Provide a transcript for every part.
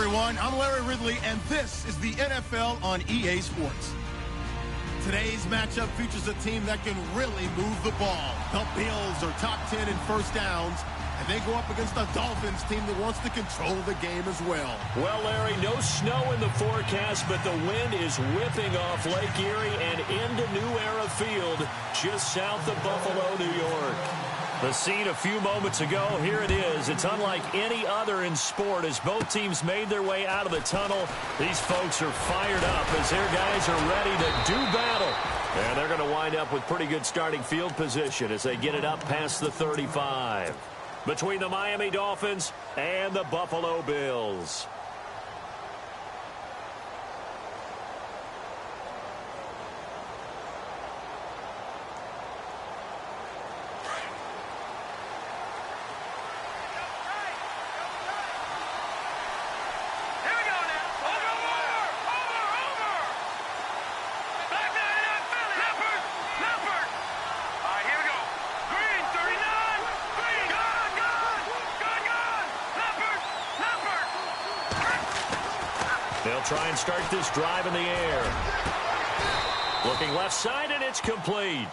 everyone. I'm Larry Ridley, and this is the NFL on EA Sports. Today's matchup features a team that can really move the ball. The Bills are top 10 in first downs, and they go up against a Dolphins team that wants to control the game as well. Well, Larry, no snow in the forecast, but the wind is whipping off Lake Erie and into New Era Field, just south of Buffalo, New York. The scene a few moments ago, here it is. It's unlike any other in sport as both teams made their way out of the tunnel. These folks are fired up as their guys are ready to do battle. And they're going to wind up with pretty good starting field position as they get it up past the 35. Between the Miami Dolphins and the Buffalo Bills. They'll try and start this drive in the air. Looking left side, and it's complete.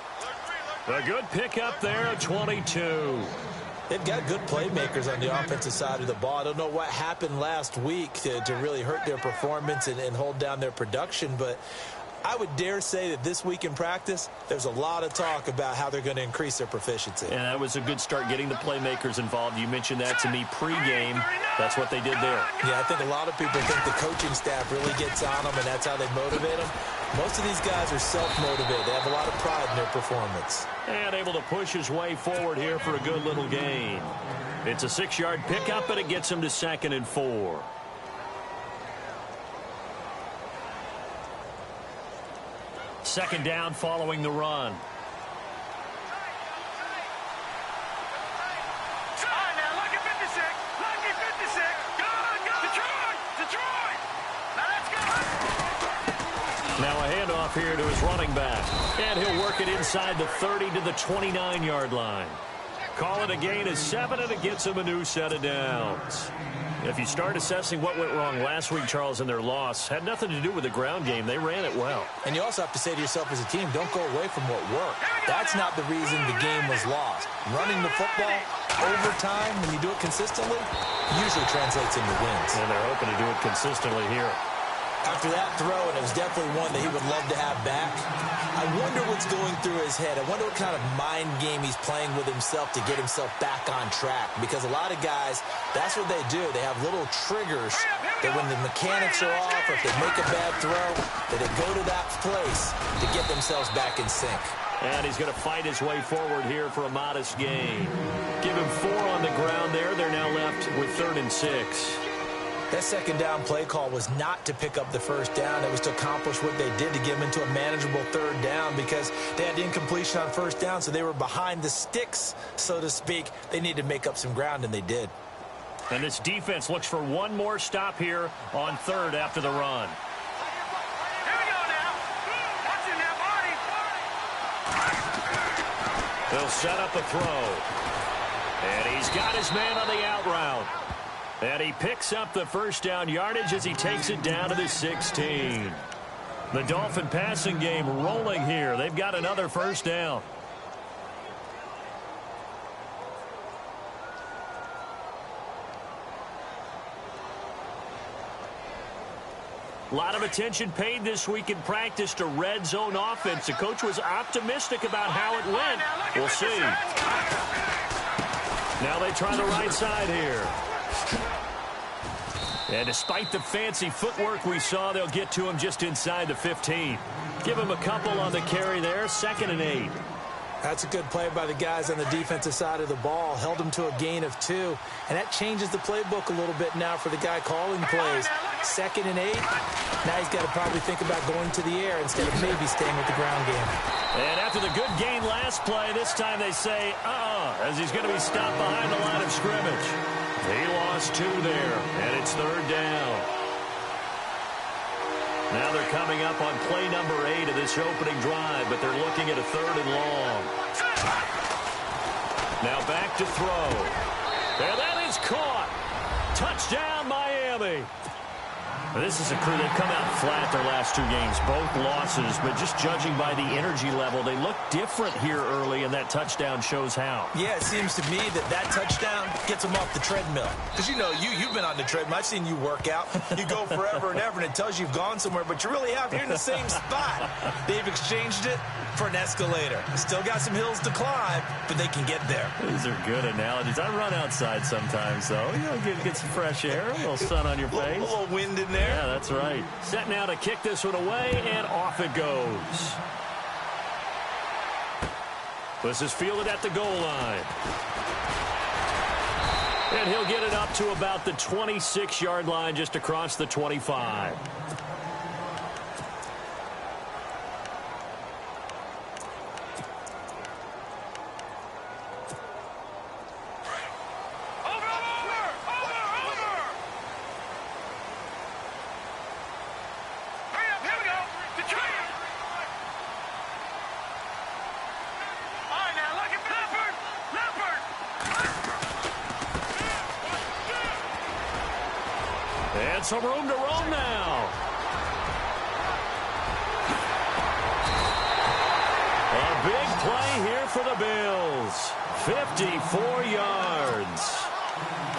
A good pickup there at 22. They've got good playmakers on the offensive side of the ball. I don't know what happened last week to really hurt their performance and hold down their production, but I would dare say that this week in practice, there's a lot of talk about how they're going to increase their proficiency. And that was a good start getting the playmakers involved. You mentioned that to me pregame. That's what they did there. Yeah, I think a lot of people think the coaching staff really gets on them, and that's how they motivate them. Most of these guys are self-motivated. They have a lot of pride in their performance. And able to push his way forward here for a good little gain. It's a 6-yard pickup, and it gets him to 2nd and 4. Second down following the run. Now a handoff here to his running back. And he'll work it inside the 30 to the 29-yard line. Call it a gain of 7, and it gets him a new set of downs. If you start assessing what went wrong last week, Charles, in their loss, had nothing to do with the ground game. They ran it well. And you also have to say to yourself as a team, don't go away from what worked. That's not the reason the game was lost. Running the football over time, when you do it consistently, usually translates into wins. And they're hoping to do it consistently here. After that throw, and it was definitely one that he would love to have back, I wonder what's going through his head. I wonder what kind of mind game he's playing with himself to get himself back on track. Because a lot of guys, that's what they do. They have little triggers that when the mechanics are off, or if they make a bad throw, that they go to that place to get themselves back in sync. And he's going to fight his way forward here for a modest gain. Give him 4 on the ground there. They're now left with 3rd and 6. That second down play call was not to pick up the first down. It was to accomplish what they did to get them into a manageable 3rd down because they had incompletion on first down, so they were behind the sticks, so to speak. They needed to make up some ground, and they did. And this defense looks for one more stop here on 3rd after the run. Here we go now. Watch it now, buddy. They'll set up a throw. And he's got his man on the out route. And he picks up the first down yardage as he takes it down to the 16. The Dolphin passing game rolling here. They've got another first down. A lot of attention paid this week in practice to red zone offense. The coach was optimistic about how it went. We'll see. Now they try the right side here. And despite the fancy footwork we saw, they'll get to him just inside the 15. Give him a couple on the carry there, 2nd and 8. That's a good play by the guys on the defensive side of the ball. Held them to a gain of 2. And that changes the playbook a little bit now for the guy calling plays. 2nd and 8. Now he's got to probably think about going to the air instead of maybe staying with the ground game. And after the good gain last play, this time they say, as he's going to be stopped behind the line of scrimmage. He lost 2 there, and it's 3rd down. Now they're coming up on play number 8 of this opening drive, but they're looking at a 3rd and long. Now back to throw. And that is caught. Touchdown, Miami. This is a crew. They've come out flat their last two games, both losses, but just judging by the energy level, they look different here early, and that touchdown shows how. Yeah, it seems to me that touchdown gets them off the treadmill. Because, you know, you've been on the treadmill. I've seen you work out. You go forever and ever, and it tells you you've gone somewhere, but you really have. You're in the same spot. They've exchanged it for an escalator. Still got some hills to climb, but they can get there. These are good analogies. I run outside sometimes, though. You know, get some fresh air, a little sun on your face. A little wind in there. Yeah, that's right. Set now to kick this one away, and off it goes. This is fielded at the goal line. And he'll get it up to about the 26-yard line, just across the 25. And some room to roam now. A big play here for the Bills. 54 yards.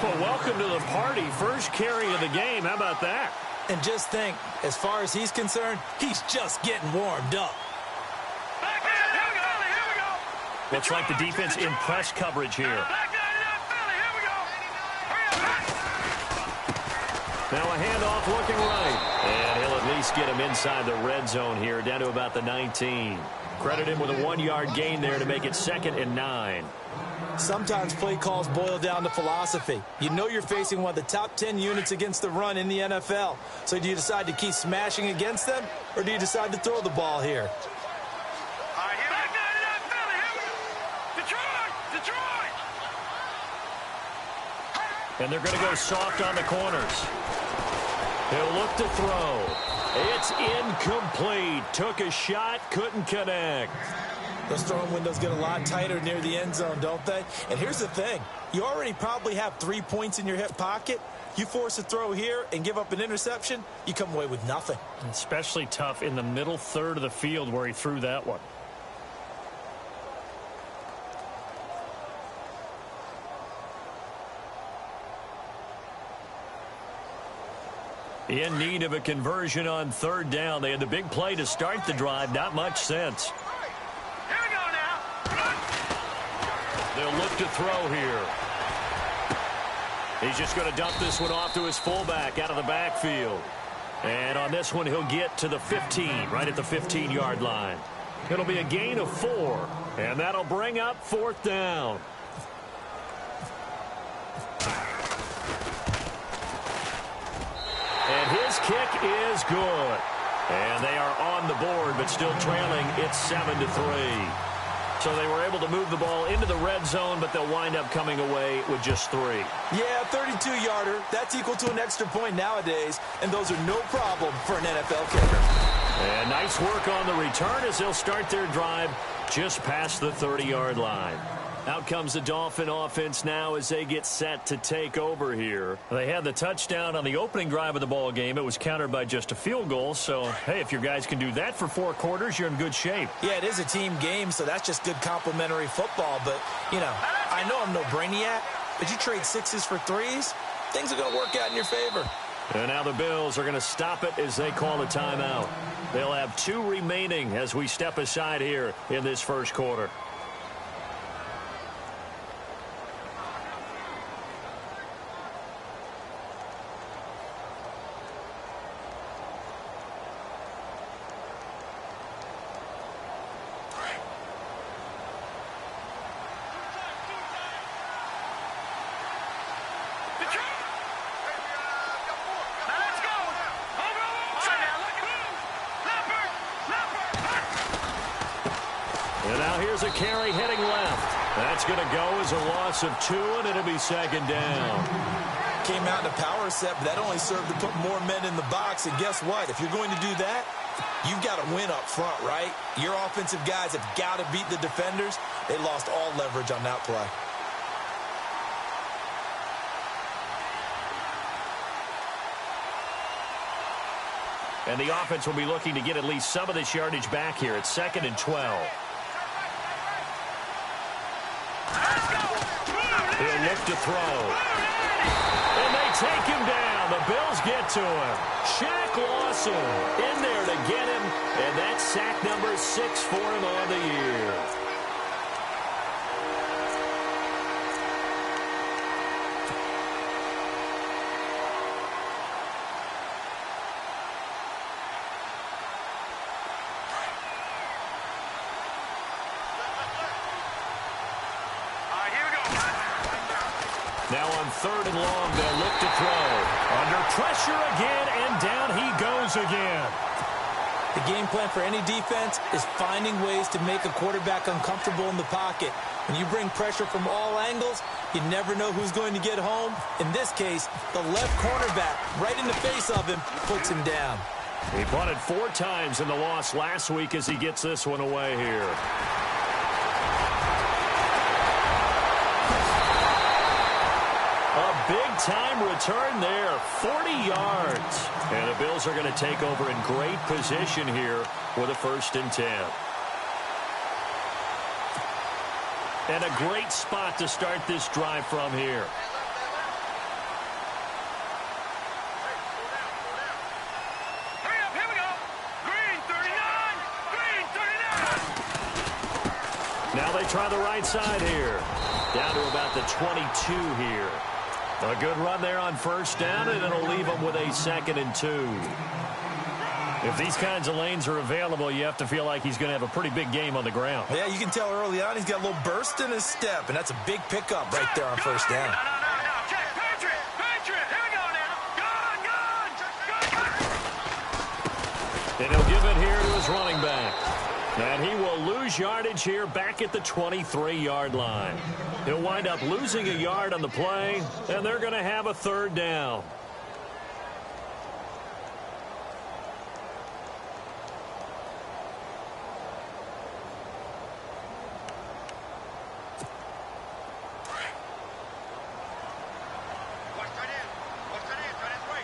Well, welcome to the party. First carry of the game. How about that? And just think, as far as he's concerned, he's just getting warmed up. Looks like the defense in press coverage here. Now a handoff looking right. And he'll at least get him inside the red zone here, down to about the 19. Credit him with a 1-yard gain there to make it 2nd and 9. Sometimes play calls boil down to philosophy. You know you're facing one of the top 10 units against the run in the NFL. So do you decide to keep smashing against them, or do you decide to throw the ball here? And they're going to go soft on the corners. He'll look to throw. It's incomplete. Took a shot, couldn't connect. Those throwing windows get a lot tighter near the end zone, don't they? And here's the thing. You already probably have 3 points in your hip pocket. You force a throw here and give up an interception, you come away with nothing. Especially tough in the middle third of the field where he threw that one. In need of a conversion on 3rd down. They had the big play to start the drive. Not much sense. Here we go now. They'll look to throw here. He's just going to dump this one off to his fullback out of the backfield. And on this one, he'll get to the 15, right at the 15-yard line. It'll be a gain of 4, and that'll bring up 4th down. And his kick is good. And they are on the board, but still trailing. It's 7-3. So they were able to move the ball into the red zone, but they'll wind up coming away with just 3. Yeah, 32-yarder. That's equal to an extra point nowadays, and those are no problem for an NFL kicker. And nice work on the return as they'll start their drive just past the 30-yard line. Out comes the Dolphin offense now as they get set to take over here. They had the touchdown on the opening drive of the ball game. It was countered by just a field goal. So, hey, if your guys can do that for 4 quarters, you're in good shape. Yeah, it is a team game, so that's just good complimentary football. But, you know, I know I'm no brainiac, but you trade 6s for 3s, things are going to work out in your favor. And now the Bills are going to stop it as they call a timeout. They'll have 2 remaining as we step aside here in this first quarter. A carry heading left. That's going to go as a loss of 2, and it'll be 2nd down. Came out in a power set, but that only served to put more men in the box. And guess what? If you're going to do that, you've got to win up front, right? Your offensive guys have got to beat the defenders. They lost all leverage on that play. And the offense will be looking to get at least some of this yardage back here. It's 2nd and 12. He'll look to throw. And they take him down. The Bills get to him. Shaq Lawson in there to get him. And that's sack number 6 for him on the year. Now on 3rd and long, they'll look to throw. Under pressure again, and down he goes again. The game plan for any defense is finding ways to make a quarterback uncomfortable in the pocket. When you bring pressure from all angles, you never know who's going to get home. In this case, the left cornerback, right in the face of him, puts him down. He punted 4 times in the loss last week as he gets this one away here. A big-time return there, 40 yards. And the Bills are going to take over in great position here with a 1st and 10. And a great spot to start this drive from here. Hurry up, here we go. Green 39. Now they try the right side here. Down to about the 22 here. A good run there on 1st down, and it'll leave them with a 2nd and 2. If these kinds of lanes are available, you have to feel like he's going to have a pretty big game on the ground. Yeah, you can tell early on he's got a little burst in his step, and that's a big pickup right there on 1st down. No. Check, Patriot. Here we go now. Gun. And he'll give it here to his running back. And he will lose yardage here back at the 23-yard line. He'll wind up losing a yard on the play, and they're going to have a 3rd down.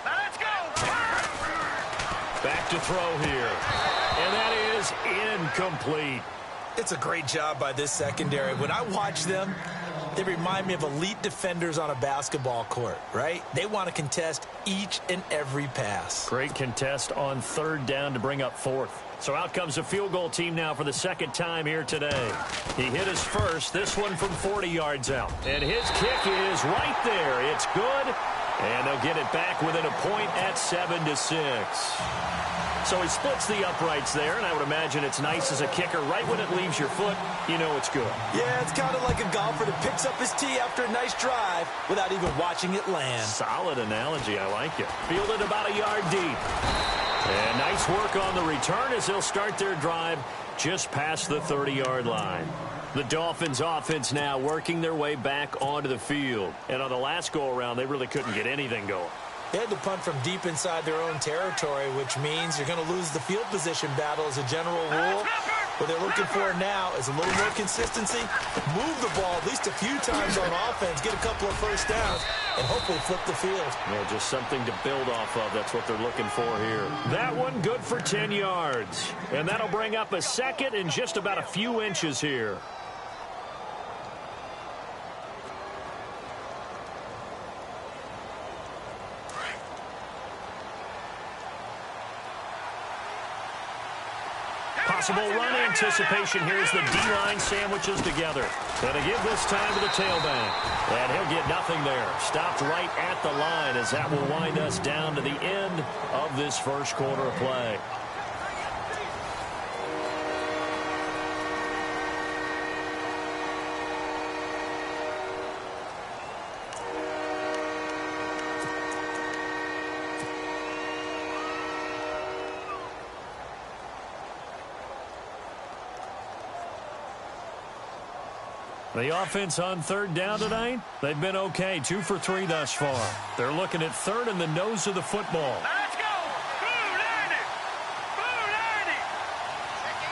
Let's go. Back to throw here. And that is incomplete. It's a great job by this secondary. When I watch them, they remind me of elite defenders on a basketball court, right? They want to contest each and every pass. Great contest on 3rd down to bring up 4th. So out comes a field goal team now for the 2nd time here today. He hit his first, this one from 40 yards out. And his kick is right there. It's good. And they'll get it back within a point at 7-6. So he splits the uprights there, and I would imagine it's nice as a kicker. Right when it leaves your foot, you know it's good. Yeah, it's kind of like a golfer that picks up his tee after a nice drive without even watching it land. Solid analogy. I like it. Fielded about a yard deep. And nice work on the return as they'll start their drive just past the 30-yard line. The Dolphins offense now working their way back onto the field. And on the last go-around, they really couldn't get anything going. They had to punt from deep inside their own territory, which means you're going to lose the field position battle as a general rule. What they're looking for now is a little more consistency, move the ball at least a few times on offense, get a couple of 1st downs, and hopefully flip the field. Yeah, just something to build off of. That's what they're looking for here. That one good for 10 yards. And that'll bring up a 2nd and just about a few inches here. Possible run anticipation here as the D-line sandwiches together. Going to give this time to the tailback. And he'll get nothing there. Stopped right at the line as that will wind us down to the end of this 1st quarter of play. The offense on 3rd down tonight, they've been okay. 2 for 3 thus far. They're looking at 3rd and the nose of the football. Let's go. Blue 90.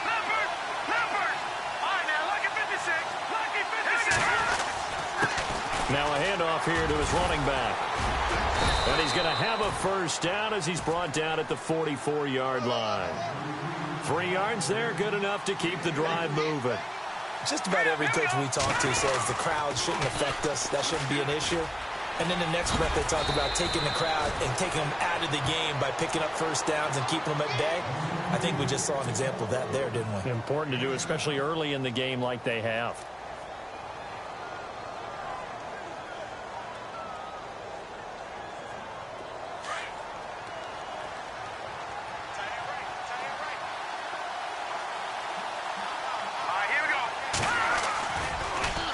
Numbers. All right, now, lucky 56. Lucky 56. Now a handoff here to his running back. And he's going to have a first down as he's brought down at the 44-yard line. 3 yards there, good enough to keep the drive moving. Just about every coach we talk to says the crowd shouldn't affect us. That shouldn't be an issue. And then the next breath they talk about taking the crowd and taking them out of the game by picking up first downs and keeping them at bay. I think we just saw an example of that there, didn't we? Important to do, especially early in the game like they have.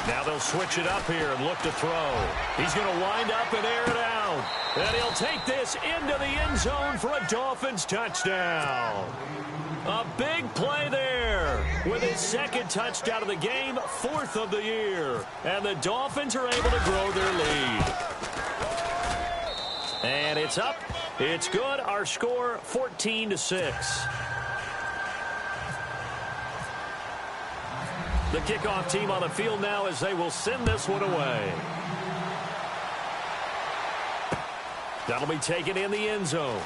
Now they'll switch it up here and look to throw. He's going to wind up and air it out. And he'll take this into the end zone for a Dolphins touchdown. A big play there with his second touchdown of the game, 4th of the year. And the Dolphins are able to grow their lead. And it's up. It's good. Our score, 14-6. The kickoff team on the field now as they will send this one away. That'll be taken in the end zone.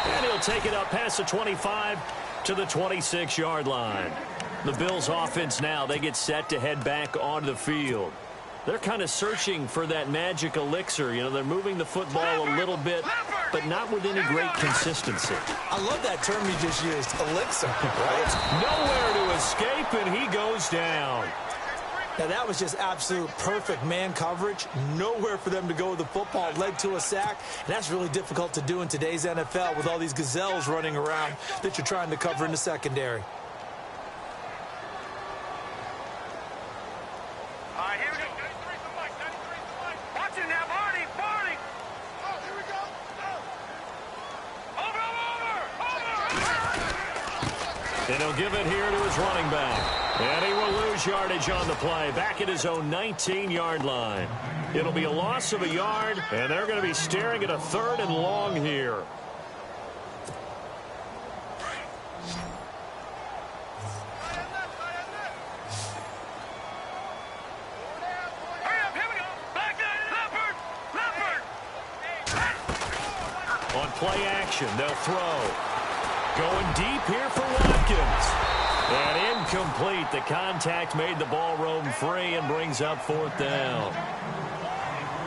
And he'll take it up past the 25 to the 26-yard line. The Bills offense now, they get set to head back onto the field. They're kind of searching for that magic elixir. You know, they're moving the football a little bit, but not with any great consistency. I love that term you just used, elixir, right? Nowhere to escape, and he goes down. Now, that was just absolute perfect man coverage. Nowhere for them to go with the football. Led to a sack. And that's really difficult to do in today's NFL with all these gazelles running around that you're trying to cover in the secondary. And he'll give it here to his running back. And he will lose yardage on the play. Back at his own 19-yard line. It'll be a loss of a yard, and they're going to be staring at a 3rd and long here. On play action, they'll throw. Going deep here for Watkins. And incomplete. The contact made the ball roam free and brings up 4th down.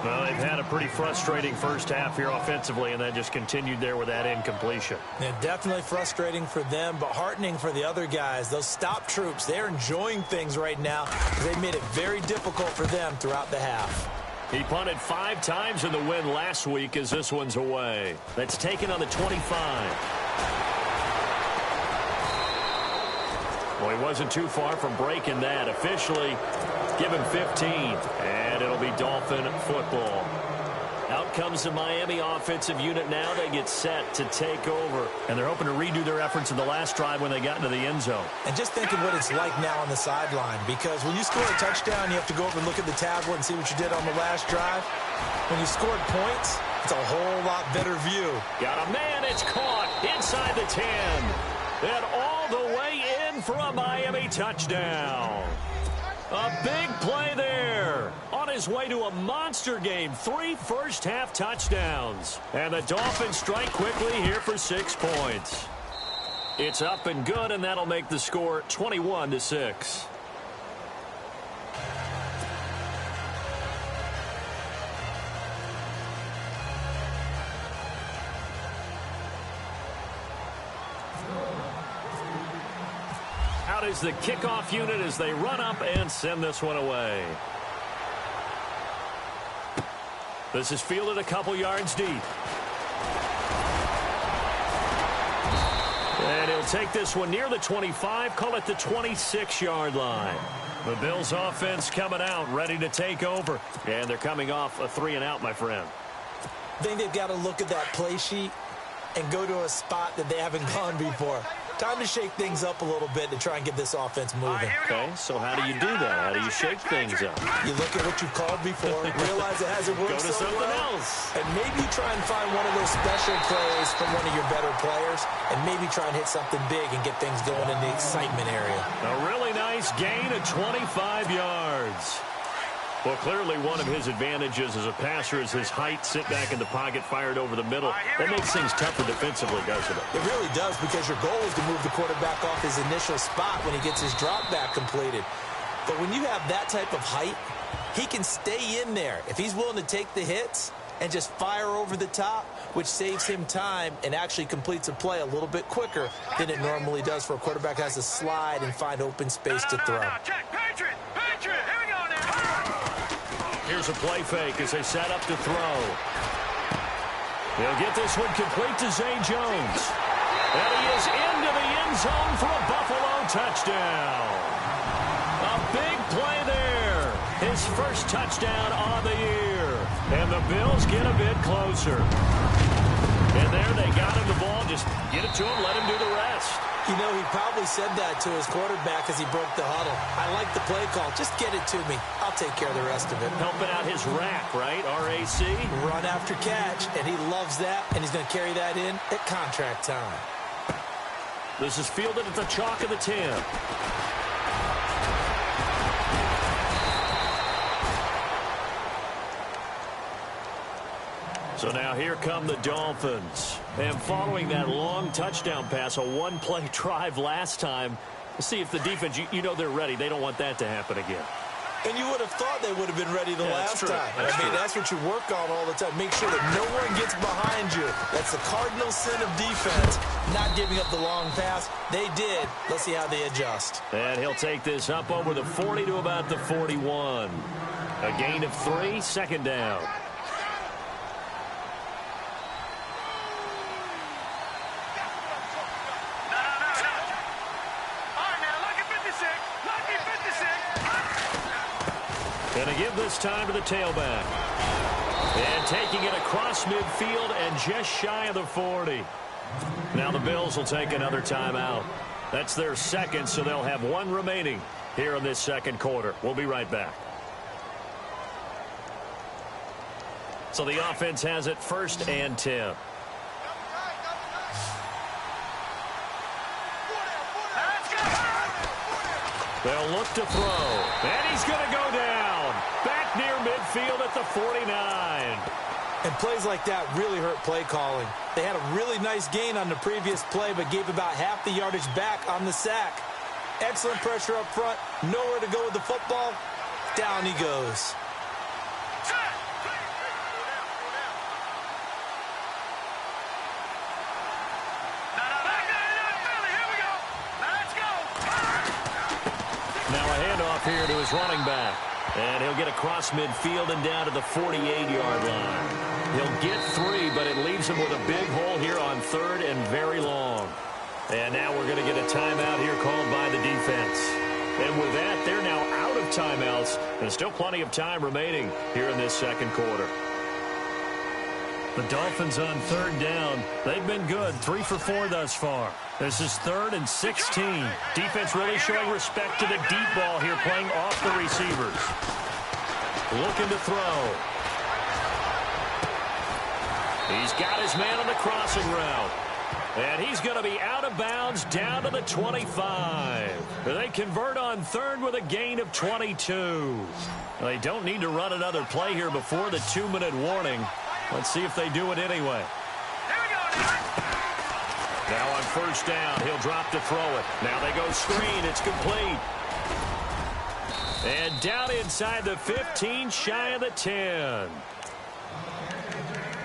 Well, they've had a pretty frustrating first half here offensively, and then just continued there with that incompletion. Yeah, definitely frustrating for them, but heartening for the other guys. Those stop troops, they're enjoying things right now. They made it very difficult for them throughout the half. He punted 5 times in the win last week as this one's away. That's taken on the 25. Well, he wasn't too far from breaking that. Officially, give him 15, and it'll be Dolphin football. Out comes the Miami offensive unit now. They get set to take over. And they're hoping to redo their efforts in the last drive when they got into the end zone. And just thinking what it's like now on the sideline, because when you score a touchdown, you have to go over and look at the tablet and see what you did on the last drive. When you scored points, it's a whole lot better view. Got a man, it's caught inside the 10. And all the way in for a Miami touchdown. A big play there. On his way to a monster game. 3 first-half touchdowns. And the Dolphins strike quickly here for 6 points. It's up and good, and that'll make the score 21-6. Out is the kickoff unit as they run up and send this one away. This is fielded a couple yards deep. And he'll take this one near the 25, call it the 26-yard line. The Bills offense coming out, ready to take over. And they're coming off a 3-and-out, my friend. I think they've got to look at that play sheet and go to a spot that they haven't gone before. Time to shake things up a little bit to try and get this offense moving. Okay, so how do you do that? How do you shake things up? You look at what you've called before, realize it hasn't worked Go to so something well, else. and maybe try and find one of those special plays from one of your better players, and maybe try and hit something big and get things going in the excitement area. A really nice nice gain of 25 yards. Well, clearly one of his advantages as a passer is his height. Sit back in the pocket, fired over the middle. That makes things tougher defensively, doesn't it? It really does, because your goal is to move the quarterback off his initial spot when he gets his drop back completed. But when you have that type of height, he can stay in there if he's willing to take the hits and just fire over the top, which saves him time and actually completes a play a little bit quicker than it normally does for a quarterback that has to slide and find open space to throw. Check, Patriot, here we go now. Here's a play fake as they set up to throw. He'll get this one complete to Zay Jones. And he is into the end zone for a Buffalo touchdown. A big play there. His first touchdown on the year. And the Bills get a bit closer. And there they got him the ball. Just get it to him, let him do the rest. You know, he probably said that to his quarterback as he broke the huddle. I like the play call. Just get it to me. I'll take care of the rest of it. Helping out his rack, right? R-A-C? Run after catch, and he loves that, and he's going to carry that in at contract time. This is fielded at the chalk of the 10. So now here come the Dolphins. And following that long touchdown pass, a one-play drive last time, see if the defense, you know they're ready. They don't want that to happen again. And you would have thought they would have been ready the last time. That's what you work on all the time. Make sure that no one gets behind you. That's the cardinal sin of defense, not giving up the long pass. They did. Let's see how they adjust. And he'll take this up over the 40 to about the 41. A gain of 3, second down. Going to give this time to the tailback. And taking it across midfield and just shy of the 40. Now the Bills will take another timeout. That's their second, so they'll have one remaining here in this second quarter. We'll be right back. So the offense has it 1st and 10. They'll look to throw. And he's going to go down. Back near midfield at the 49. And plays like that really hurt play calling. They had a really nice gain on the previous play, but gave about half the yardage back on the sack. Excellent pressure up front. Nowhere to go with the football. Down he goes. Now a handoff here to his running back. And he'll get across midfield and down to the 48-yard line. He'll get 3, but it leaves him with a big hole here on 3rd and very long. And now we're going to get a timeout here called by the defense. And with that, they're now out of timeouts. There's still plenty of time remaining here in this second quarter. The Dolphins on 3rd down. They've been good, 3 for 4 thus far. This is 3rd and 16. Defense really showing respect to the deep ball here, playing off the receivers. Looking to throw. He's got his man on the crossing route. And he's going to be out of bounds down to the 25. They convert on 3rd with a gain of 22. They don't need to run another play here before the 2-minute warning. Let's see if they do it anyway. Now on 1st down, he'll drop to throw it. Now they go screen. It's complete. And down inside the 15, shy of the 10.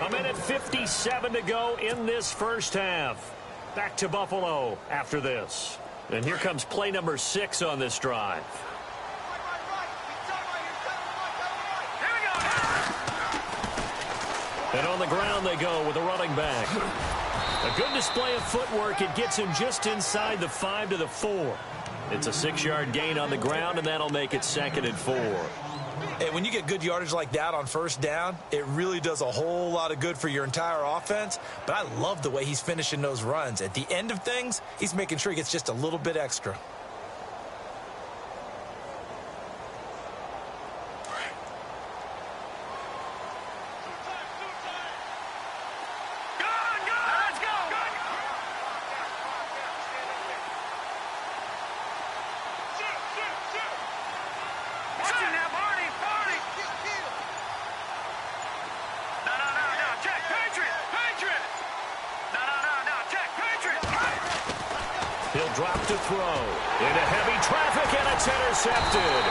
A minute 57 to go in this first half. Back to Buffalo after this. And here comes play number 6 on this drive. And on the ground they go with a running back. A good display of footwork. It gets him just inside the 5 to the 4. It's a 6-yard gain on the ground, and that'll make it 2nd and 4. And when you get good yardage like that on 1st down, it really does a whole lot of good for your entire offense. But I love the way he's finishing those runs. At the end of things, he's making sure he gets just a little bit extra. Watching now, Barney. No. Check. Patriot. No. Check. Patriot. He'll drop to throw. Into heavy traffic, and it's intercepted.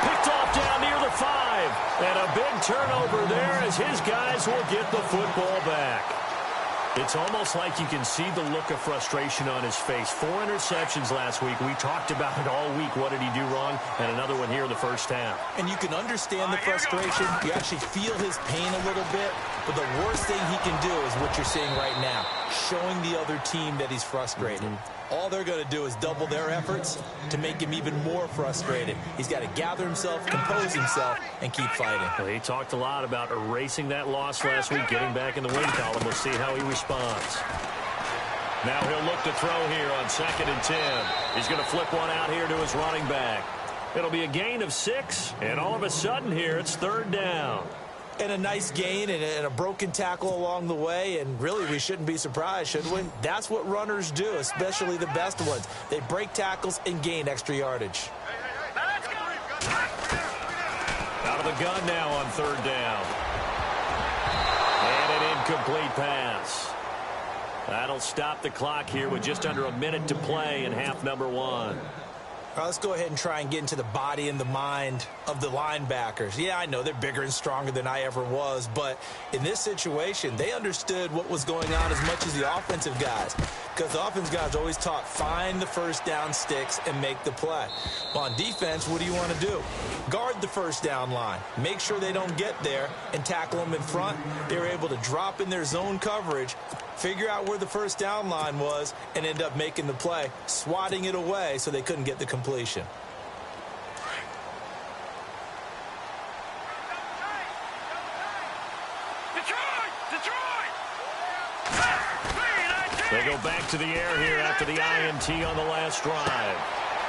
Picked off down near the 5. And a big turnover there as his guys will get the football back. It's almost like you can see the look of frustration on his face. 4 interceptions last week. We talked about it all week. What did he do wrong? And another one here in the first half. And you can understand the frustration. You actually feel his pain a little bit. But the worst thing he can do is what you're seeing right now, showing the other team that he's frustrated. All they're going to do is double their efforts to make him even more frustrated. He's got to gather himself, compose himself, and keep fighting. Well, he talked a lot about erasing that loss last week, getting back in the win column. We'll see how he responds. Now he'll look to throw here on 2nd and 10. He's going to flip one out here to his running back. It'll be a gain of 6, and all of a sudden here it's 3rd down. And a nice gain and a broken tackle along the way, and really we shouldn't be surprised, should we? That's what runners do, especially the best ones. They break tackles and gain extra yardage. Out of the gun now on 3rd down. And an incomplete pass. That'll stop the clock here with just under a minute to play in half number 1. All right, let's go ahead and try and get into the body and the mind of the linebackers. Yeah, I know they're bigger and stronger than I ever was, but in this situation, they understood what was going on as much as the offensive guys, because the offensive guys always taught find the first down sticks and make the play. Well, on defense, what do you want to do? Guard the first down line. Make sure they don't get there and tackle them in front. They were able to drop in their zone coverage, figure out where the first down line was, and end up making the play, swatting it away so they couldn't get the completion. Detroit! They go back to the air here after the INT on the last drive.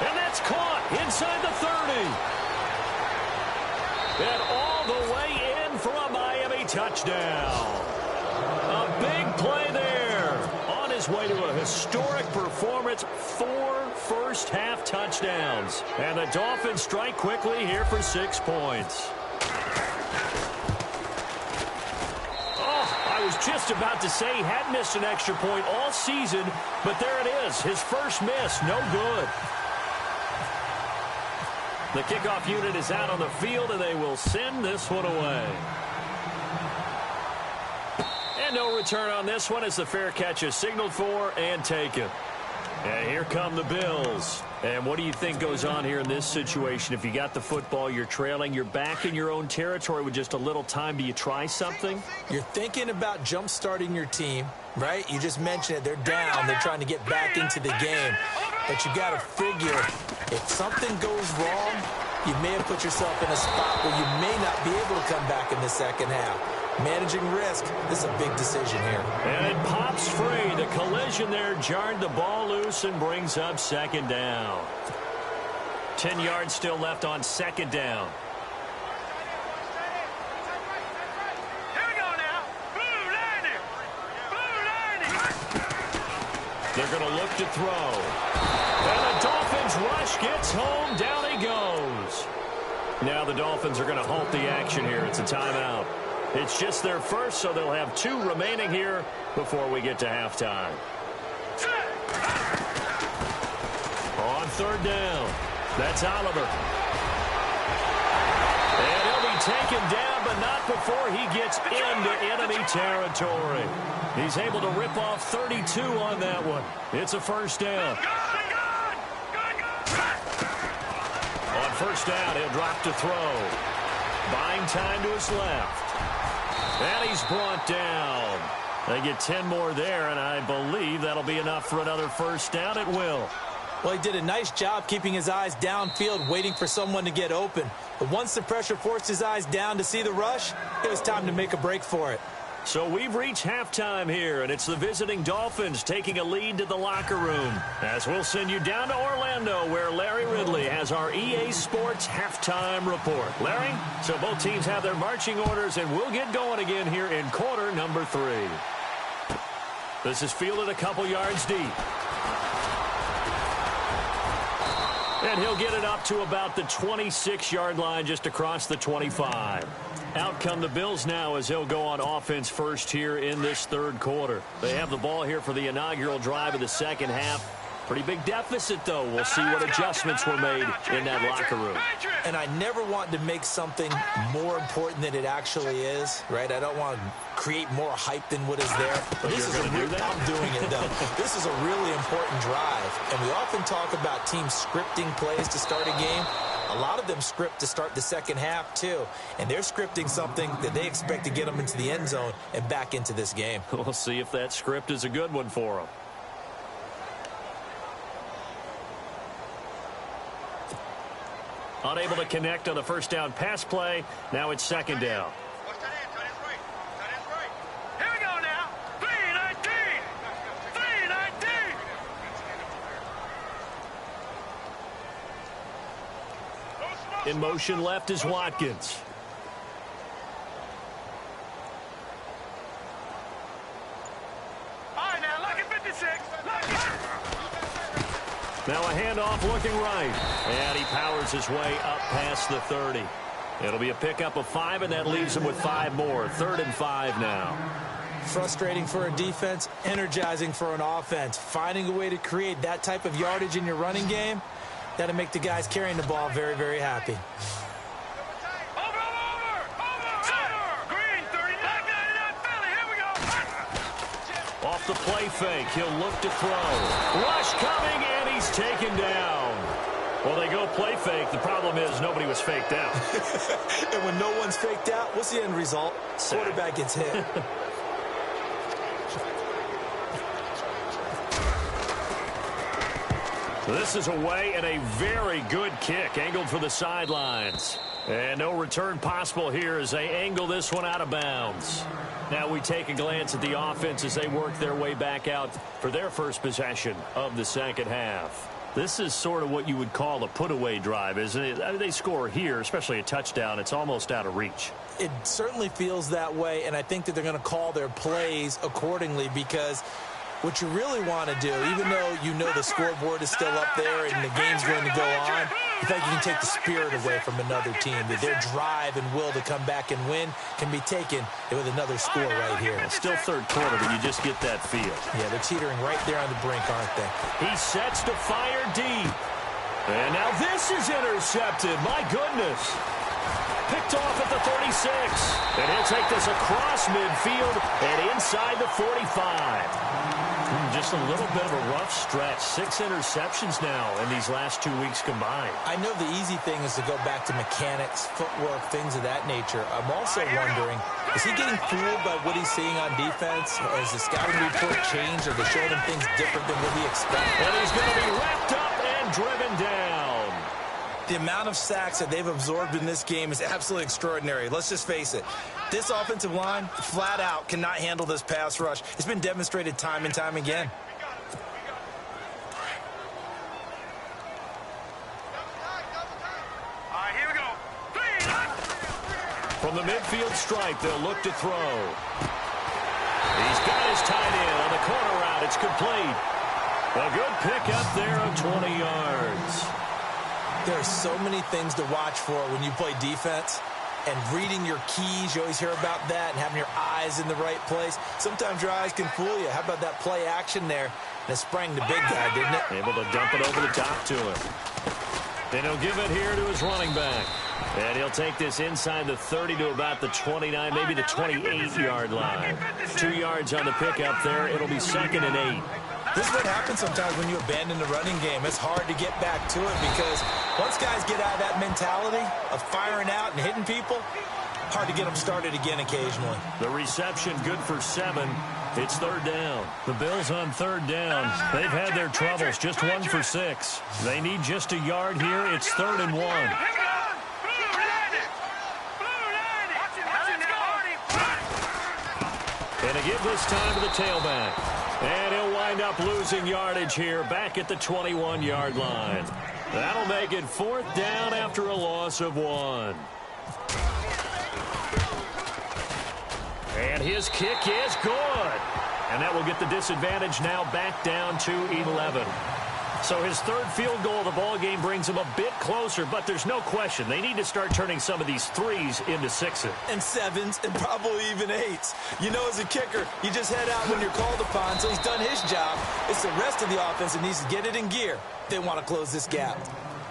And that's caught inside the 30. And all the way in for a Miami touchdown. A big play there. On his way to a historic performance, 4 first-half touchdowns. And the Dolphins strike quickly here for 6 points. I was just about to say he had missed an extra point all season, but there it is. His first miss, no good. The kickoff unit is out on the field, and they will send this one away. And no return on this one as the fair catch is signaled for and taken. And here come the Bills. And what do you think goes on here in this situation? If you got the football, you're trailing, you're back in your own territory with just a little time. Do you try something? You're thinking about jump-starting your team, right? You just mentioned it. They're down. They're trying to get back into the game. But you got to figure if something goes wrong, you may have put yourself in a spot where you may not be able to come back in the second half. Managing risk, this is a big decision here. And it pops free. The collision there jarred the ball loose and brings up 2nd down. 10 yards still left on 2nd down. Here we go now. Blue landing. They're going to look to throw. And the Dolphins rush gets home. Down he goes. Now the Dolphins are going to halt the action here. It's a timeout. It's just their first, so they'll have 2 remaining here before we get to halftime. On 3rd down, that's Oliver. And he'll be taken down, but not before he gets into enemy territory. He's able to rip off 32 on that one. It's a 1st down. On 1st down, he'll drop to throw. Buying time to his left. And he's brought down. They get 10 more there, and I believe that'll be enough for another 1st down. It will. Well, he did a nice job keeping his eyes downfield, waiting for someone to get open. But once the pressure forced his eyes down to see the rush, it was time to make a break for it. So we've reached halftime here, and it's the visiting Dolphins taking a lead to the locker room. As we'll send you down to Orlando, where Larry Ridley has our EA Sports halftime report. Larry, so both teams have their marching orders, and we'll get going again here in quarter number 3. This is fielded a couple yards deep. And he'll get it up to about the 26-yard line just across the 25. Out come the Bills now as he'll go on offense first here in this third quarter. They have the ball here for the inaugural drive of the second half. Pretty big deficit, though. We'll see what adjustments were made in that locker room. And I never want to make something more important than it actually is, right? I don't want to create more hype than what is there. But this is I'm doing it, though. This is a really important drive. And we often talk about teams scripting plays to start a game. A lot of them script to start the second half, too. And they're scripting something that they expect to get them into the end zone and back into this game. We'll see if that script is a good one for them. Unable to connect on the first down pass play. Now it's second down. Here we go now. 3-19. 3-19. In motion left is Watkins. All right, now, look at 56. Now a handoff looking right. And he powers his way up past the 30. It'll be a pickup of 5, and that leaves him with 5 more. 3rd and 5 now. Frustrating for a defense, energizing for an offense. Finding a way to create that type of yardage in your running game, that'll make the guys carrying the ball very, very happy. Green, 39, 99, Philly. Here we go. Off the play fake, he'll look to throw. Rush coming, and he's taken down. Well, they go play fake. The problem is nobody was faked out. And when no one's faked out, what's the end result? Quarterback gets hit. This is away and a very good kick, angled for the sidelines. And no return possible here as they angle this one out of bounds. Now we take a glance at the offense as they work their way back out for their first possession of the second half. This is sort of what you would call a put-away drive, isn't it? I mean, they score here, especially a touchdown. It's almost out of reach. It certainly feels that way, and I think that they're going to call their plays accordingly because what you really want to do, even though you know the scoreboard is still up there and the game's going to go on, you think you can take the spirit away from another team, that their drive and will to come back and win can be taken with another score right here. It's still third quarter, but you just get that feel. Yeah, they're teetering right there on the brink, aren't they? He sets to fire deep. And now this is intercepted. My goodness. Picked off at the 36. And he'll take this across midfield and inside the 45. Just a little bit of a rough stretch. 6 interceptions now in these last 2 weeks combined. I know the easy thing is to go back to mechanics, footwork, things of that nature. I'm also wondering, is he getting fooled by what he's seeing on defense? Has the scouting report changed? Are they showing him things different than what he expected? And he's going to be wrapped up and driven down. The amount of sacks that they've absorbed in this game is absolutely extraordinary. Let's just face it. This offensive line, flat out, cannot handle this pass rush. It's been demonstrated time and time again. All right, here we go. From the midfield stripe, they'll look to throw. He's got his tight end on the corner route. It's complete. A good pickup there of 20 yards. There are so many things to watch for when you play defense. And reading your keys, you always hear about that, and having your eyes in the right place. Sometimes your eyes can fool you. How about that play action there? And it sprang the big guy, didn't it? Able to dump it over the top to him. Then he'll give it here to his running back. And he'll take this inside the 30 to about the 29, maybe the 28-yard line. 2 yards on the pickup there. It'll be 2nd and 8. This is what happens sometimes when you abandon the running game. It's hard to get back to it because once guys get out of that mentality of firing out and hitting people, hard to get them started again occasionally. The reception good for 7. It's 3rd down. The Bills on 3rd down. They've had their troubles. Just 1 for 6. They need just a yard here. It's 3rd and 1. And a give this time to the tailback. And he'll wind up losing yardage here back at the 21-yard line. That'll make it 4th down after a loss of 1. And his kick is good. And that will get the disadvantage now back down to 11. So his third field goal of the ball game brings him a bit closer, but there's no question they need to start turning some of these threes into sixes. And sevens, and probably even eights. You know, as a kicker, you just head out when you're called upon, so he's done his job. It's the rest of the offense that needs to get it in gear if they want to close this gap.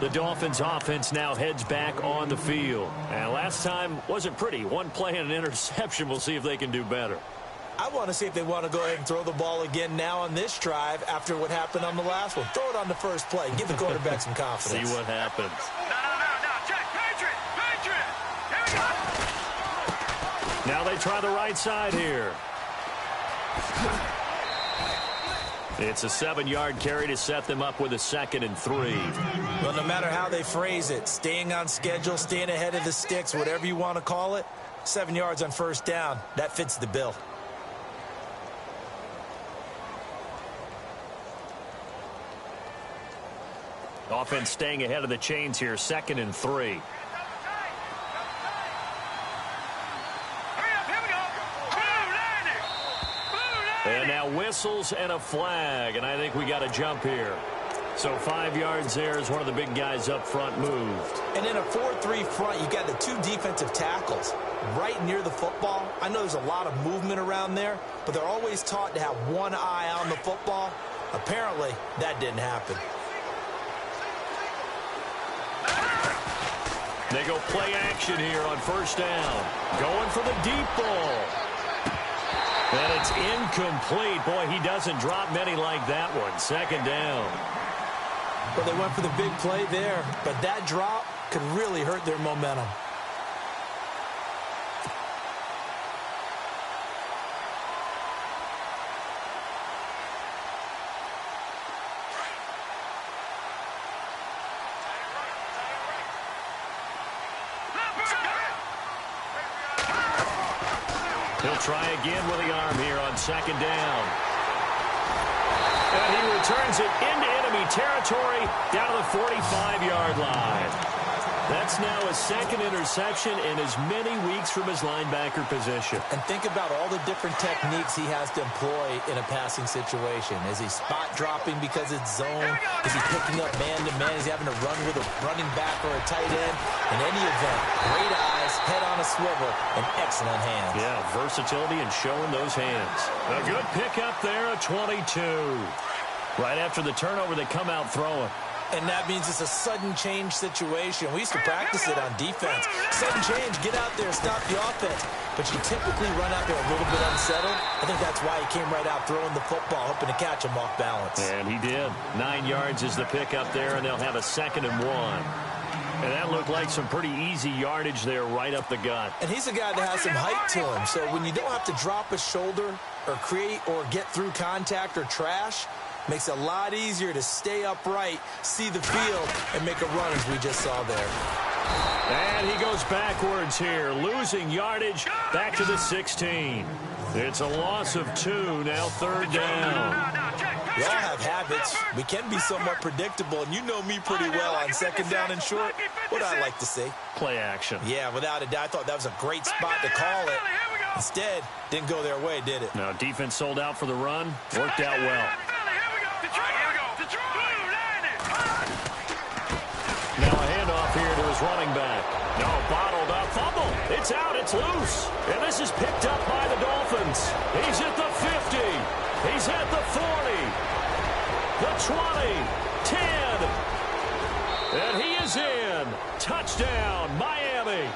The Dolphins offense now heads back on the field. And last time wasn't pretty. One play and an interception. We'll see if they can do better. I want to see if they want to go ahead and throw the ball again now on this drive after what happened on the last one. Throw it on the first play. Give the quarterback some confidence. See what happens. No. Check. Patriot. Here we go. Now they try the right side here. It's a 7-yard carry to set them up with a 2nd and 3. Well, no matter how they phrase it, staying on schedule, staying ahead of the sticks, whatever you want to call it, 7 yards on first down, that fits the bill. Offense staying ahead of the chains here, 2nd and 3. Here we go. And now whistles and a flag, and I think we got a jump here. So 5 yards there as one of the big guys up front moved. And in a 4-3 front, you got the 2 defensive tackles right near the football. I know there's a lot of movement around there, but they're always taught to have one eye on the football. Apparently, that didn't happen. They go play action here on first down. Going for the deep ball. And it's incomplete. Boy, he doesn't drop many like that one. 2nd down. Well, they went for the big play there, but that drop could really hurt their momentum. He'll try again with the arm here on 2nd down. And he returns it into enemy territory down to the 45-yard line. That's now his 2nd interception in as many weeks from his linebacker position. And think about all the different techniques he has to employ in a passing situation. Is he spot dropping because it's zone? Is he picking up man-to-man? Is he having to run with a running back or a tight end? In any event, great eyes, head on a swivel, and excellent hands. Yeah, versatility and showing those hands. A good pickup there, a 22. Right after the turnover, they come out throwing. And that means it's a sudden change situation. We used to practice it on defense. Sudden change, get out there, stop the offense. But you typically run out there a little bit unsettled. I think that's why he came right out throwing the football, hoping to catch him off balance. And he did. 9 yards is the pickup there, and they'll have a 2nd and 1. And that looked like some pretty easy yardage there right up the gut. And he's a guy that has some height to him. So when you don't have to drop a shoulder or create or get through contact or trash, makes it a lot easier to stay upright, see the field, and make a run as we just saw there. And he goes backwards here, losing yardage back to the 16. It's a loss of 2, now 3rd down. We all have habits. We can be somewhat predictable, and you know me pretty well on 2nd down and short. What do I like to say? Play action. Yeah, without a doubt, I thought that was a great spot to call it. Instead, didn't go their way, did it? Now, defense sold out for the run. Worked out well. Now a handoff here to his running back. No, bottled up. Fumble. It's out. It's loose. And this is picked up by the Dolphins. He's at the 50. He's at the 40. The 20. 10. And he is in. Touchdown, Miami.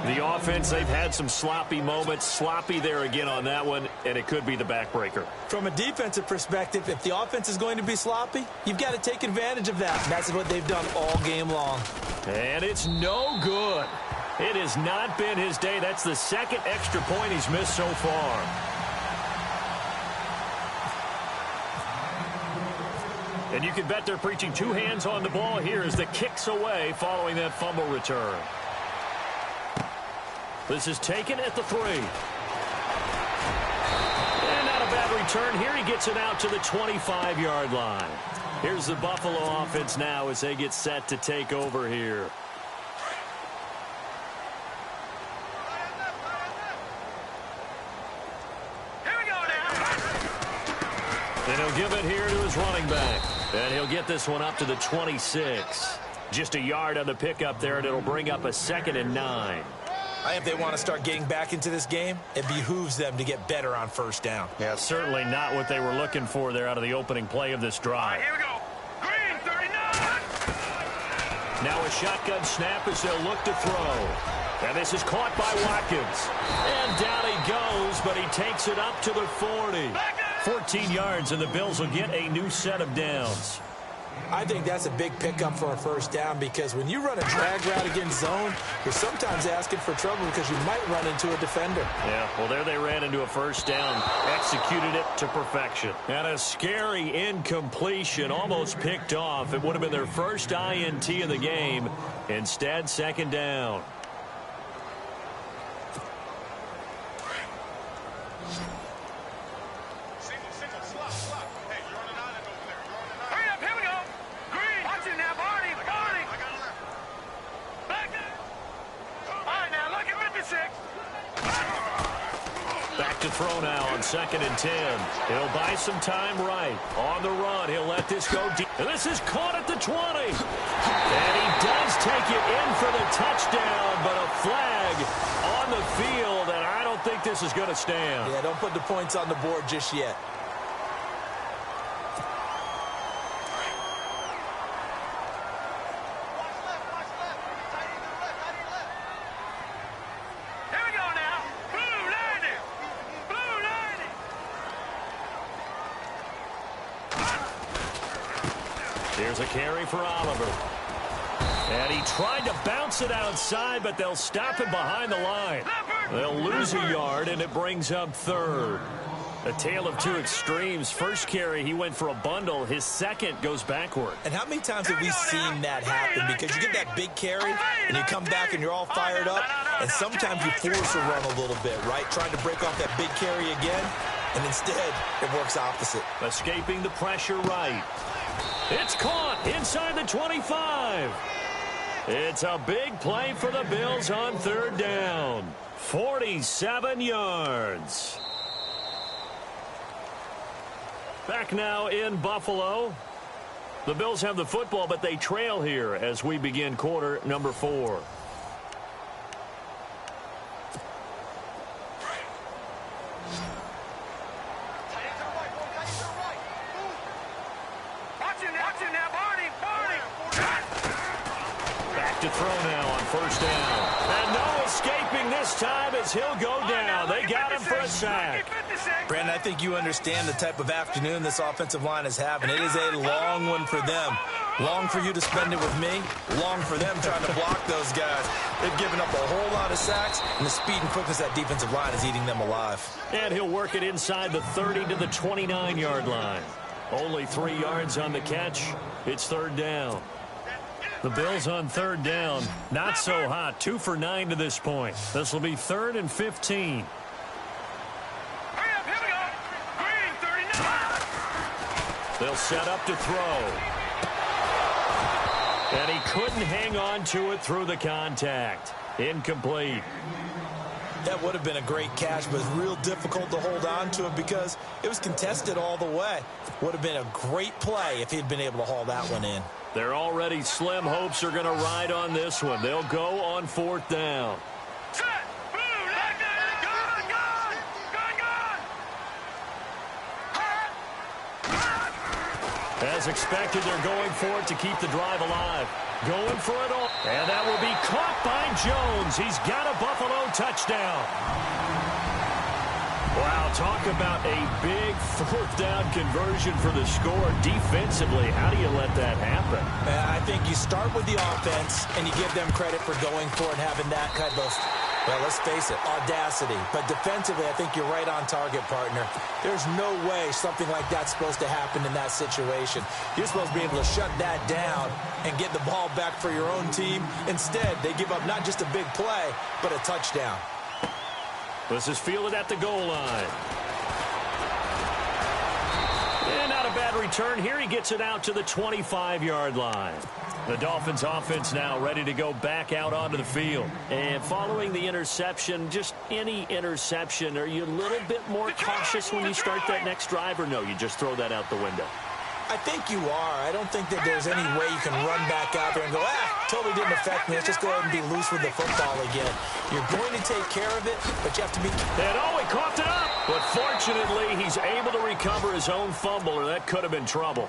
The offense, they've had some sloppy moments. Sloppy there again on that one, and it could be the backbreaker. From a defensive perspective, if the offense is going to be sloppy, you've got to take advantage of that. And that's what they've done all game long. And it's no good. It has not been his day. That's the 2nd extra point he's missed so far. And you can bet they're preaching 2 hands on the ball here as the kick's away following that fumble return. This is taken at the 3. And not a bad return here. He gets it out to the 25-yard line. Here's the Buffalo offense now as they get set to take over here. Here we go now. And he'll He'll give it here to his running back. And he'll get this one up to the 26. Just a yard on the pickup there, and it'll bring up a 2nd and 9. I think if they want to start getting back into this game, it behooves them to get better on first down. Yeah, certainly not what they were looking for there out of the opening play of this drive. Here we go. Green, 39. Now a shotgun snap as they'll look to throw. And this is caught by Watkins. And down he goes, but he takes it up to the 40. 14 yards, and the Bills will get a new set of downs. I think that's a big pickup for a first down because when you run a drag route against zone, you're sometimes asking for trouble because you might run into a defender. Yeah, well, there they ran into a first down, executed it to perfection. And a scary incompletion, almost picked off. It would have been their first INT in the game. Instead, 2nd down. Back to throw now on 2nd and 10. He'll buy some time right. On the run, he'll let this go deep. And this is caught at the 20. And he does take it in for the touchdown, but a flag on the field, and I don't think this is going to stand. Yeah, don't put the points on the board just yet. Here's a carry for Oliver. And he tried to bounce it outside, but they'll stop him behind the line. They'll lose a yard, and it brings up 3rd. A tale of two extremes. First carry, he went for a bundle. His second goes backward. And how many times have we seen that happen? Because you get that big carry, and you come back, and you're all fired up, and sometimes you force a run a little bit, right? Trying to break off that big carry again, and instead, it works opposite. Escaping the pressure right. It's caught inside the 25. It's a big play for the Bills on 3rd down. 47 yards. Back now in Buffalo. The Bills have the football, but they trail here as we begin quarter number 4. To throw now on 1st down. And no escaping this time as he'll go down. They got him for a sack. Brandon, I think you understand the type of afternoon this offensive line is having. It is a long one for them. Long for you to spend it with me. Long for them trying to block those guys. They've given up a whole lot of sacks, and the speed and quickness of that defensive line is eating them alive. And he'll work it inside the 30 to the 29-yard line. Only 3 yards on the catch. It's 3rd down. The Bills on 3rd down, not so hot. 2 for 9 to this point. This will be 3rd and 15. They'll set up to throw. And he couldn't hang on to it through the contact. Incomplete. That would have been a great catch, but it's real difficult to hold on to it because it was contested all the way. Would have been a great play if he'd been able to haul that one in. Their already slim hopes are going to ride on this one. They'll go on 4th down. As expected, they're going for it to keep the drive alive. Going for it all. And that will be caught by Jones. He's got a Buffalo touchdown. Wow, talk about a big 4th down conversion for the score. Defensively, how do you let that happen? I think you start with the offense, and you give them credit for going for it and having that kind of, well, let's face it, audacity. But defensively, I think you're right on target, partner. There's no way something like that's supposed to happen in that situation. You're supposed to be able to shut that down and get the ball back for your own team. Instead, they give up not just a big play, but a touchdown. This is fielded at the goal line. And not a bad return here. He gets it out to the 25-yard line. The Dolphins offense now ready to go back out onto the field. And following the interception, just any interception, are you a little bit more cautious when you start that next drive, or no, you just throw that out the window? I think you are. I don't think that there's any way you can run back out there and go, totally didn't affect me. Let's just go ahead and be loose with the football again. You're going to take care of it, but you have to be... And he coughed it up. But fortunately, he's able to recover his own fumble, or that could have been trouble.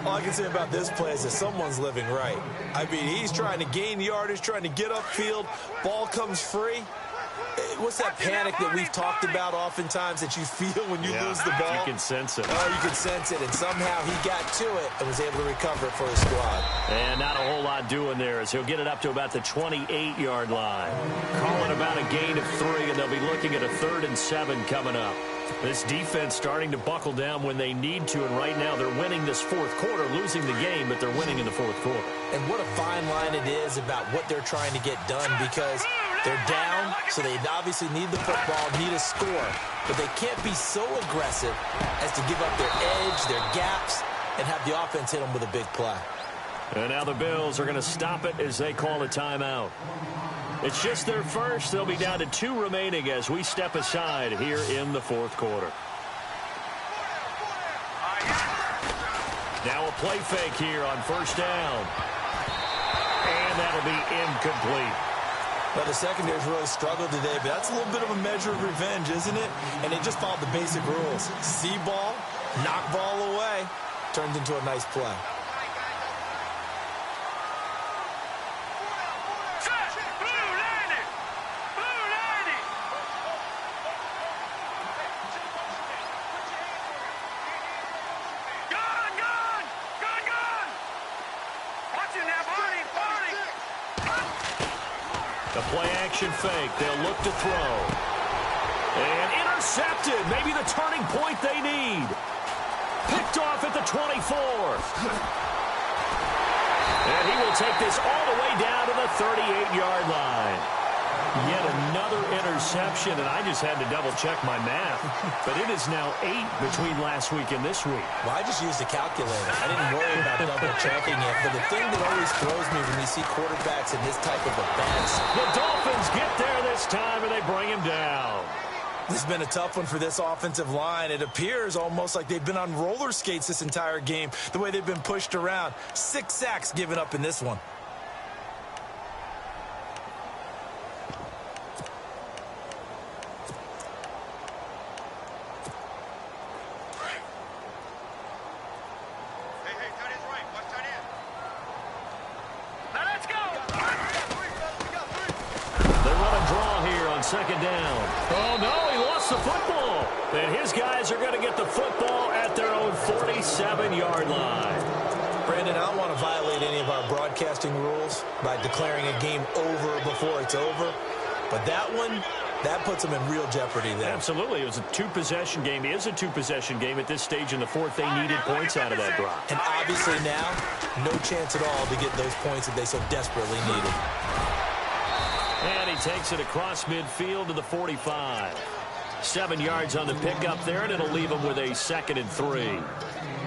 All I can say about this play is that someone's living right. I mean, he's trying to gain yardage, trying to get upfield. Ball comes free. What's that panic that we've talked about oftentimes that you feel when you lose the ball? You can sense it. Oh, you can sense it, and somehow he got to it and was able to recover it for his squad. And not a whole lot doing there as he'll get it up to about the 28-yard line. Calling about a gain of 3, and they'll be looking at a 3rd and 7 coming up. This defense starting to buckle down when they need to, and right now they're winning this fourth quarter, losing the game, but they're winning in the fourth quarter. And what a fine line it is about what they're trying to get done, because they're down, so they obviously need the football, need a score, but they can't be so aggressive as to give up their edge, their gaps, and have the offense hit them with a big play. And now the Bills are going to stop it as they call a timeout. It's just their first. They'll be down to 2 remaining as we step aside here in the fourth quarter. Now a play fake here on first down. And that'll be incomplete. Well, the secondary's really struggled today, but that's a little bit of a measure of revenge, isn't it? And they just followed the basic rules. See ball, knock ball away, turns into a nice play. The play-action fake. They'll look to throw. And intercepted. Maybe the turning point they need. Picked off at the 24. And he will take this all the way down to the 38-yard line. Yet another interception, and I just had to double-check my math. But it is now 8 between last week and this week. Well, I just used a calculator. I didn't worry about double-checking it. But the thing that always throws me when you see quarterbacks in this type of events... The Dolphins get there this time, and they bring him down. This has been a tough one for this offensive line. It appears almost like they've been on roller skates this entire game, the way they've been pushed around. 6 sacks given up in this one. Second down. Oh, no, he lost the football. And his guys are going to get the football at their own 47-yard line. Brandon, I don't want to violate any of our broadcasting rules by declaring a game over before it's over. But that one, that puts them in real jeopardy there. Absolutely. It was a 2-possession game. It is a 2-possession game at this stage in the fourth. They needed points out of that drop. And obviously now, no chance at all to get those points that they so desperately needed. And he takes it across midfield to the 45. 7 yards on the pickup there, and it'll leave him with a 2nd and 3.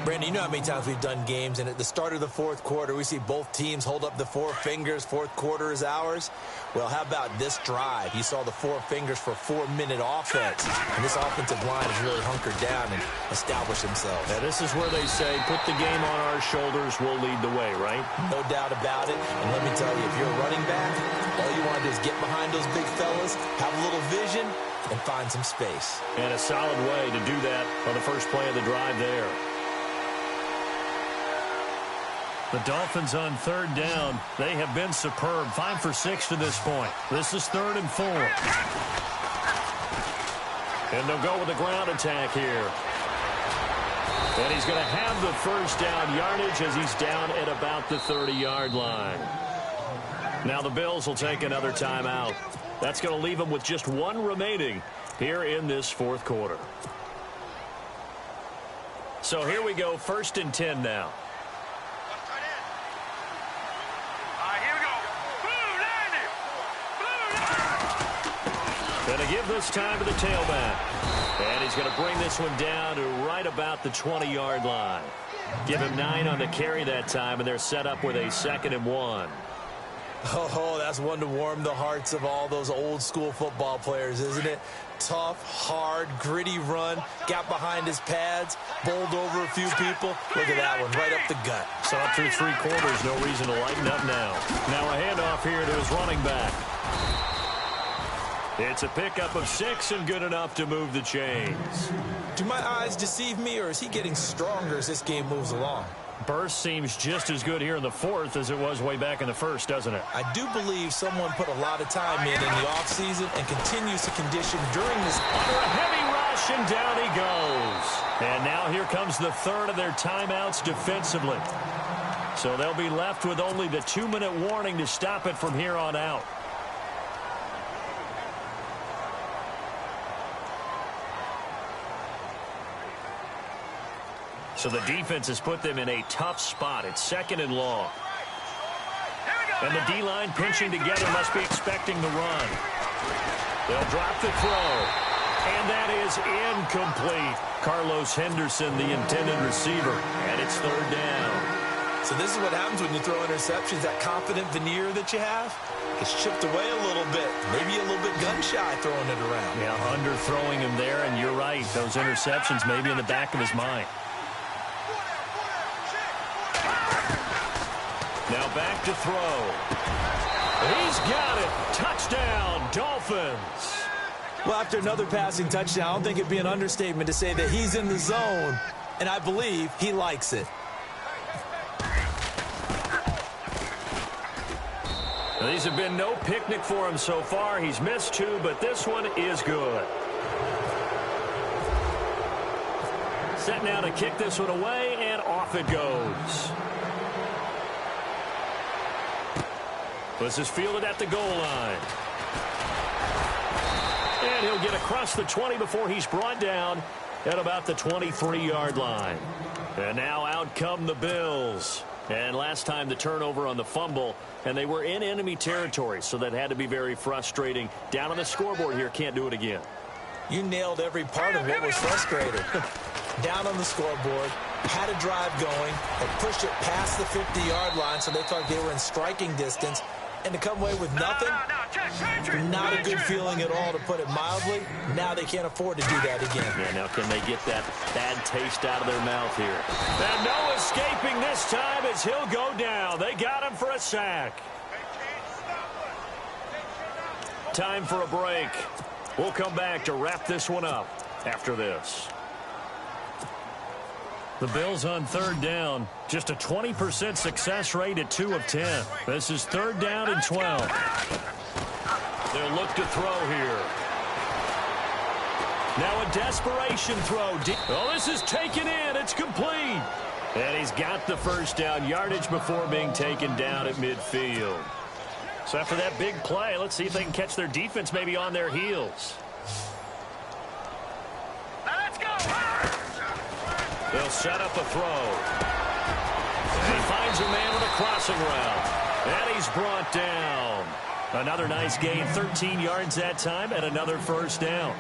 Brandon, you know how many times we've done games, and at the start of the fourth quarter, we see both teams hold up the 4 fingers. Fourth quarter is ours. Well, how about this drive? You saw the 4 fingers for 4-minute offense, and this offensive line has really hunkered down and established themselves. Now, this is where they say, put the game on our shoulders, we'll lead the way, right? No doubt about it. And let me tell you, if you're a running back, all you want to do is get behind those big fellas, have a little vision, and find some space. And a solid way to do that on the first play of the drive there. The Dolphins on 3rd down. They have been superb. 5 for 6 to this point. This is 3rd and 4. And they'll go with the ground attack here. And he's going to have the first down yardage as he's down at about the 30-yard line. Now the Bills will take another timeout. That's going to leave them with just 1 remaining here in this fourth quarter. So here we go, 1st and 10 now. Going to give this time to the tailback. And he's going to bring this one down to right about the 20-yard line. Give him 9 on the carry that time, and they're set up with a 2nd and 1. Oh, that's one to warm the hearts of all those old-school football players, isn't it? Tough, hard, gritty run. Got behind his pads, bowled over a few people. Look at that one, right up the gut. Saw it through 3 quarters. No reason to lighten up now. Now a handoff here to his running back. It's a pickup of 6 and good enough to move the chains. Do my eyes deceive me, or is he getting stronger as this game moves along? Burst seems just as good here in the 4th as it was way back in the 1st, doesn't it? I do believe someone put a lot of time in the offseason and continues to condition during this. Under a heavy rush, and down he goes. And now here comes the 3rd of their timeouts defensively. So they'll be left with only the 2-minute warning to stop it from here on out. So the defense has put them in a tough spot. It's 2nd and long. And the D-line pinching together must be expecting the run. They'll drop the throw. And that is incomplete. Carlos Henderson, the intended receiver. And it's 3rd down. So this is what happens when you throw interceptions. That confident veneer that you have gets chipped away a little bit. Maybe a little bit gun-shy throwing it around. Yeah, underthrowing him there. And you're right. Those interceptions may be in the back of his mind. Now back to throw. He's got it. Touchdown, Dolphins. Well, after another passing touchdown, I don't think it'd be an understatement to say that he's in the zone, and I believe he likes it. Now, these have been no picnic for him so far. He's missed 2, but this one is good. Set now to kick this one away, and off it goes. This is fielded at the goal line. And he'll get across the 20 before he's brought down at about the 23-yard line. And now out come the Bills. And last time the turnover on the fumble, and they were in enemy territory, so that had to be very frustrating. Down on the scoreboard here, can't do it again. You nailed every part of what was frustrating. Down on the scoreboard, had a drive going, had pushed it past the 50-yard line, so they thought they were in striking distance. And to come away with nothing, not a good feeling at all, to put it mildly. Now they can't afford to do that again. Yeah, now can they get that bad taste out of their mouth here? And no escaping this time as he'll go down. They got him for a sack. Time for a break. We'll come back to wrap this one up after this. The Bills on 3rd down. Just a 20% success rate at 2 of 10. This is 3rd down and 12. They'll look to throw here. Now a desperation throw. Oh, this is taken in. It's complete. And he's got the 1st down yardage before being taken down at midfield. So after that big play, let's see if they can catch their defense maybe on their heels. They'll set up a throw. And he finds a man with a crossing route. And he's brought down. Another nice gain, 13 yards that time, and another 1st down.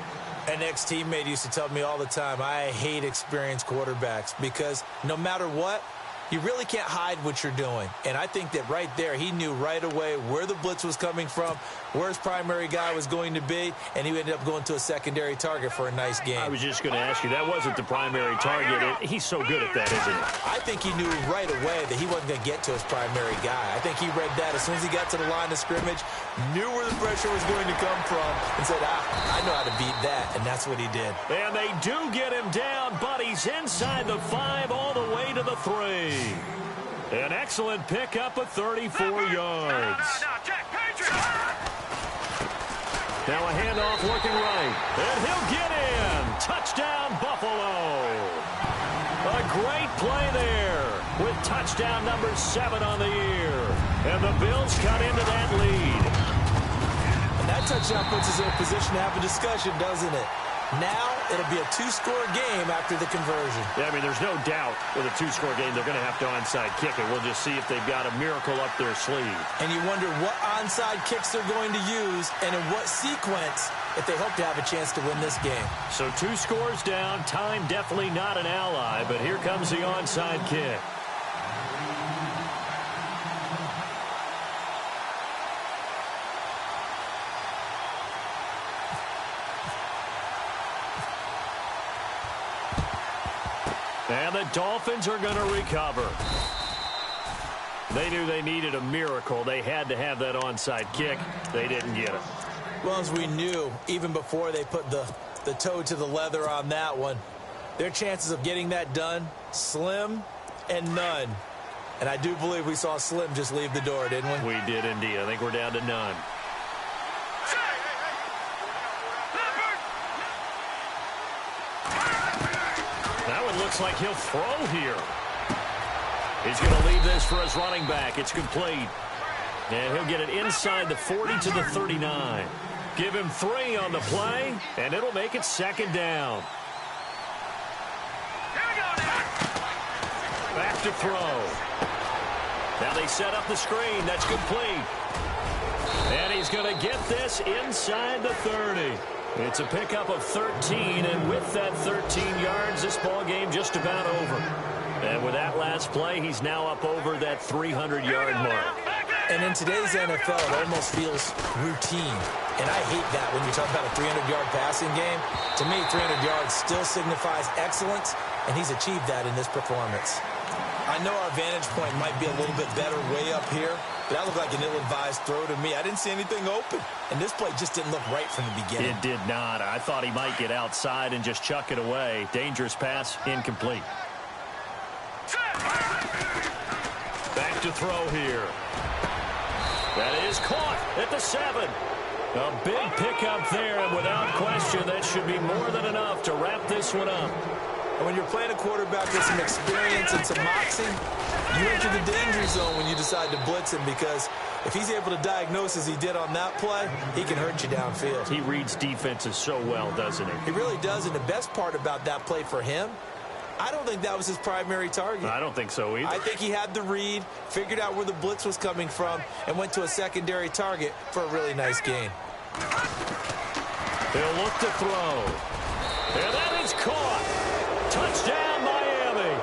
An ex-teammate used to tell me all the time, I hate experienced quarterbacks because no matter what, you really can't hide what you're doing. And I think that right there, he knew right away where the blitz was coming from, where his primary guy was going to be, and he ended up going to a secondary target for a nice game. I was just going to ask you, that wasn't the primary target. He's so good at that, isn't he? I think he knew right away that he wasn't going to get to his primary guy. I think he read that as soon as he got to the line of scrimmage, knew where the pressure was going to come from, and said, I know how to beat that, and that's what he did. And they do get him down, but he's inside the 5 all the way to the 3. An excellent pickup of 34 yards. Now a handoff looking right. And he'll get in. Touchdown, Buffalo. A great play there with touchdown number 7 on the year. And the Bills cut into that lead. And that touchdown puts us in a position to have a discussion, doesn't it? Now it'll be a two-score game after the conversion. Yeah, I mean, there's no doubt with a two-score game they're going to have to onside kick it. We'll just see if they've got a miracle up their sleeve. And you wonder what onside kicks they're going to use and in what sequence if they hope to have a chance to win this game. So 2 scores down. Time definitely not an ally, but here comes the onside kick. And the Dolphins are going to recover. They knew they needed a miracle. They had to have that onside kick. They didn't get it. Well, as we knew, even before they put the toe to the leather on that one, their chances of getting that done, slim and none. And I do believe we saw Slim just leave the door, didn't we? We did indeed. I think we're down to none. That one looks like he'll throw here. He's going to leave this for his running back. It's complete. And he'll get it inside the 40 to the 39. Give him 3 on the play, and it'll make it 2nd down. Back to throw. Now they set up the screen. That's complete. And he's going to get this inside the 30. It's a pickup of 13, and with that 13 yards, this ball game just about over. And with that last play, he's now up over that 300-yard mark. And in today's NFL, it almost feels routine. And I hate that when you talk about a 300-yard passing game. To me, 300 yards still signifies excellence, and he's achieved that in this performance. I know our vantage point might be a little bit better way up here, but that looked like an ill-advised throw to me. I didn't see anything open, and this play just didn't look right from the beginning. It did not. I thought he might get outside and just chuck it away. Dangerous pass, incomplete. Back to throw here. That is caught at the 7. A big pickup there, and without question, that should be more than enough to wrap this one up. And when you're playing a quarterback with some experience and some moxie, you enter the danger zone when you decide to blitz him, because if he's able to diagnose as he did on that play, he can hurt you downfield. He reads defenses so well, doesn't he? He really does, and the best part about that play for him, I don't think that was his primary target. I don't think so either. I think he had the read, figured out where the blitz was coming from, and went to a secondary target for a really nice gain. He'll look to throw. And that is caught. Touchdown, Miami.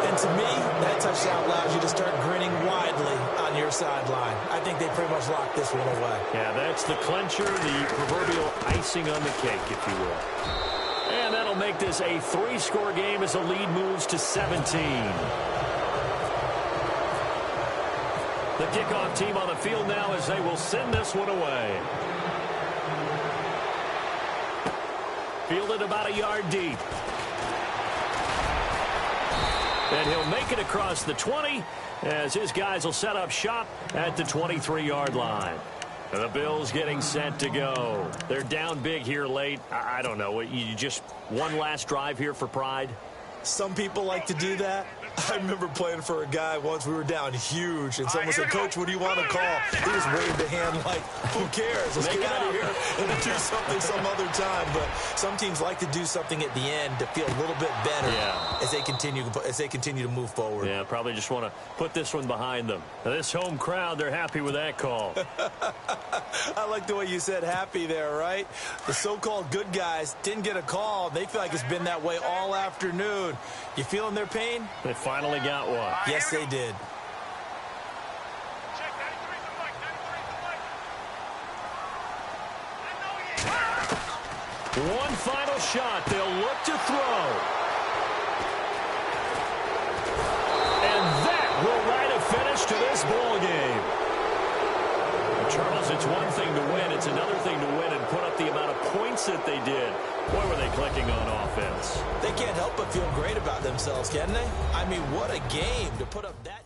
And to me, that touchdown allows you to start grinning widely on your sideline. I think they pretty much locked this one away. Yeah, that's the clincher, the proverbial icing on the cake, if you will. And that'll make this a 3-score game as the lead moves to 17. The kickoff team on the field now as they will send this one away. Fielded about a yard deep. And he'll make it across the 20 as his guys will set up shop at the 23-yard line. The Bills getting set to go. They're down big here late. I don't know. You just one last drive here for pride? Some people like to do that. I remember playing for a guy once. We were down huge, and someone said, "Coach, what do you want to call?" He just waved a hand like, "Who cares? Let's get out of here and do something some other time." But some teams like to do something at the end to feel a little bit better as they continue to move forward. Yeah, probably just want to put this one behind them. Now, this home crowd, they're happy with that call. I like the way you said happy there, right? The so-called good guys didn't get a call. They feel like it's been that way all afternoon. You feeling their pain? They finally got one. Yes, they did. One final shot. They'll look to throw. And that will write a finish to this ball game. Charles, it's one thing to win. It's another thing to win and put up the amount of points that they did. Boy, were they clicking on offense. They can't help but feel great about themselves, can they? I mean, what a game to put up that